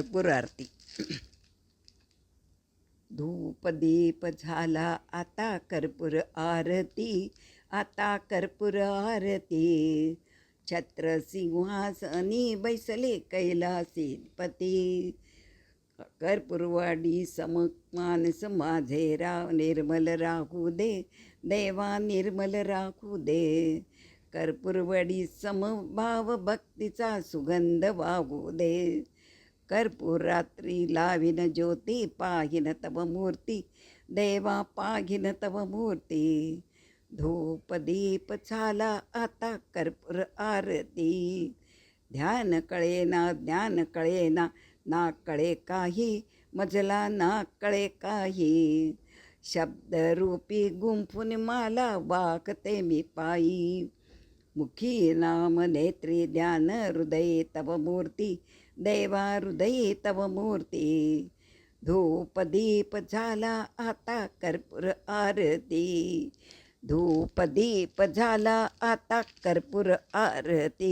कर्पूर आरती. धूप दीप झाला आता कर्पूर आरती, आता कर्पूर आरती. छत्र सिंहासनी बैसले कैलासीपती, कर्पूरवाडी सममानस माझे राव निर्मल राहू दे, देवा निर्मल राहू दे. कर्पूरवडी समभाव भक्तीचा सुगंध वाहू दे. कर्पूर रात्री लाविन ज्योती, पाहिन तव मूर्ती, देवा पाहिन तव मूर्ती. धूप दीप झाला आता कर्पूर आरती. ध्यान कळेना ज्ञान कळेना, ना कळे काही मजला ना कळे काही. शब्दरूपी गुंफून माला वाकते मी पायी. मुखी नाम नेत्री ध्यान, हृदय तव मूर्ती, देवा हृदय तव मूर्ती. धूप दीप झाला आता कर्पूर आरती. धूप दीप झाला आता कर्पूर आरती.